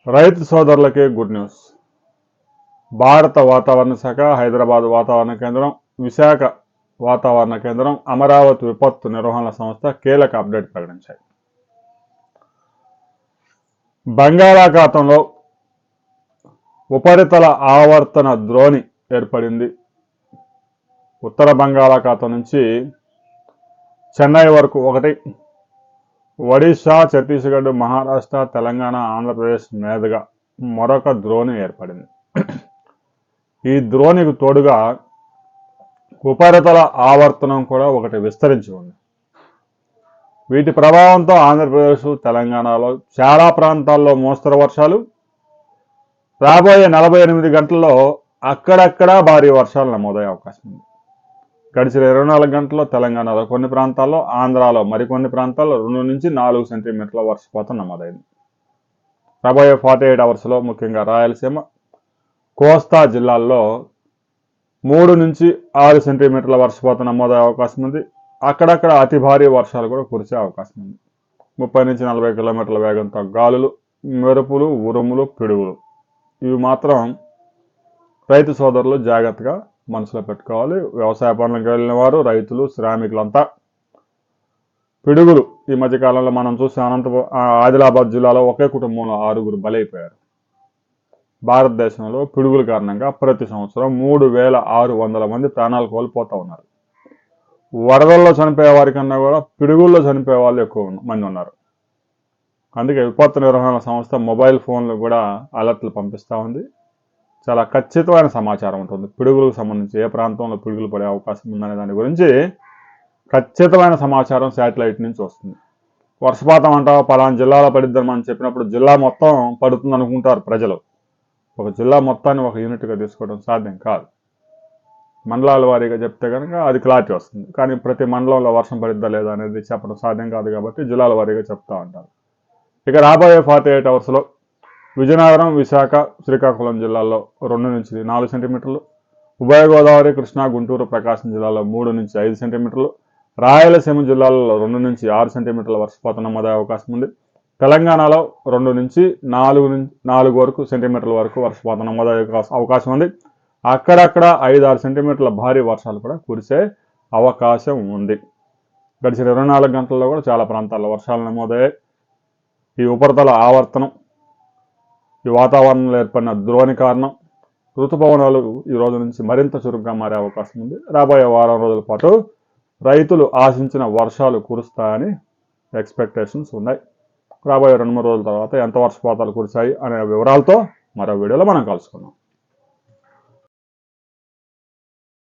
రైతు సోదరులకే good news. భారత వాతావరణ శాఖ, హైదరాబాద్ వాతావరణ కేంద్రం, విశాఖ వాతావరణ కేంద్రం, అమరావతి విపత్తు నిర్వహణ సంస్థ కీలక అప్డేట్ ప్రకటించాయి. బంగాళాఖాతంలో ఉపరితల ఆవర్తన ద్రోణి ఏర్పడింది. ఉత్తర బంగాళాఖాతం నుంచి చెన్నై వరకు ఒకటి, ఒడిశా, ఛత్తీస్గఢ్, మహారాష్ట్ర, తెలంగాణ, ఆంధ్రప్రదేశ్ మీదుగా మరొక ద్రోణి ఏర్పడింది. ఈ ద్రోణికి తోడుగా ఉపరితల ఆవర్తనం కూడా ఒకటి విస్తరించి ఉంది. వీటి ప్రభావంతో ఆంధ్రప్రదేశ్, తెలంగాణలో చాలా ప్రాంతాల్లో మోస్తరు వర్షాలు, రాబోయే 48 గంటల్లో అక్కడక్కడా భారీ వర్షాలు నమోదయ్యే అవకాశం ఉంది. గడిచిన 24 గంటల్లో తెలంగాణలో కొన్ని ప్రాంతాల్లో, ఆంధ్రాలో మరికొన్ని ప్రాంతాల్లో 2 నుంచి 4 సెంటీమీటర్ల వర్షపాతం నమోదైంది. రాబోయే 48 అవర్స్లో ముఖ్యంగా రాయలసీమ, కోస్తా జిల్లాల్లో 3 నుంచి 6 సెంటీమీటర్ల వర్షపాతం నమోదయ్యే అవకాశం ఉంది. అక్కడక్కడ అతి భారీ వర్షాలు కూడా కురిసే అవకాశం ఉంది. 30 నుంచి 40 కిలోమీటర్ల వేగంతో గాలులు, మెరుపులు, ఉరుములు, పిడుగులు ఇవి మాత్రం రైతు సోదరులు జాగ్రత్తగా మనసులో పెట్టుకోవాలి. వ్యవసాయ పనులకు వెళ్ళిన వారు, రైతులు, శ్రామికులంతా పిడుగులు ఈ మధ్యకాలంలో మనం చూస్తే ఆదిలాబాద్ జిల్లాలో ఒకే కుటుంబంలో 6గురు బలైపోయారు. భారతదేశంలో పిడుగుల కారణంగా ప్రతి సంవత్సరం 3600 మంది ప్రాణాలు కోల్పోతూ ఉన్నారు. వరదల్లో చనిపోయే వారి కన్నా కూడా పిడుగుల్లో చనిపోయే వాళ్ళు ఎక్కువ మంది ఉన్నారు. అందుకే విపత్తు నిర్వహణ సంస్థ మొబైల్ ఫోన్లు కూడా అలర్ట్లు పంపిస్తూ ఉంది. చాలా ఖచ్చితమైన సమాచారం ఉంటుంది. పిడుగులకు సంబంధించి ఏ ప్రాంతంలో పిడుగులు పడే అవకాశం ఉందనే దాని గురించి ఖచ్చితమైన సమాచారం శాటిలైట్ నుంచి వస్తుంది. వర్షపాతం అంటావా పలానా జిల్లాలో పడిద్దని మనం చెప్పినప్పుడు జిల్లా మొత్తం పడుతుంది అనుకుంటారు ప్రజలు. ఒక జిల్లా మొత్తాన్ని ఒక యూనిట్గా తీసుకోవడం సాధ్యం కాదు. మండలాల వారీగా చెప్తే కనుక అది క్లారిటీ వస్తుంది. కానీ ప్రతి మండలంలో వర్షం పడిద్దా లేదా అనేది చెప్పడం సాధ్యం కాదు కాబట్టి జిల్లాల వారీగా చెప్తా ఉంటారు. ఇక రాబోయే 48 అవర్స్లో విజయనగరం, విశాఖ, శ్రీకాకుళం జిల్లాల్లో 2 నుంచి 4 సెంటీమీటర్లు, ఉభయ గోదావరి, కృష్ణా, గుంటూరు, ప్రకాశం జిల్లాలో 3 నుంచి 5 సెంటీమీటర్లు, రాయలసీమ జిల్లాలలో 2 నుంచి 6 సెంటీమీటర్ల వర్షపాతం నమోదయ్యే అవకాశం ఉంది. తెలంగాణలో 2 నుంచి 4 వరకు సెంటీమీటర్ల వరకు వర్షపాతం నమోదయ్యే అవకాశం ఉంది. అక్కడక్కడ 5-6 సెంటీమీటర్ల భారీ వర్షాలు కూడా కురిసే అవకాశం ఉంది. గడిచిన 24 గంటల్లో కూడా చాలా ప్రాంతాల్లో వర్షాలు నమోదయ్యాయి. ఈ ఉపరితల ఆవర్తనం, ఈ వాతావరణంలో ఏర్పడిన ద్రోణి కారణం ఋతుపవనాలు ఈ రోజు నుంచి మరింత చురుగ్గా మారే అవకాశం ఉంది. రాబోయే వారం రోజుల పాటు రైతులు ఆశించిన వర్షాలు కురుస్తాయని ఎక్స్పెక్టేషన్స్ ఉన్నాయి. రాబోయే 2-3 రోజుల తర్వాత ఎంత వర్షపాతాలు కురిశాయి అనే వివరాలతో మరో వీడియోలో మనం కలుసుకుందాం.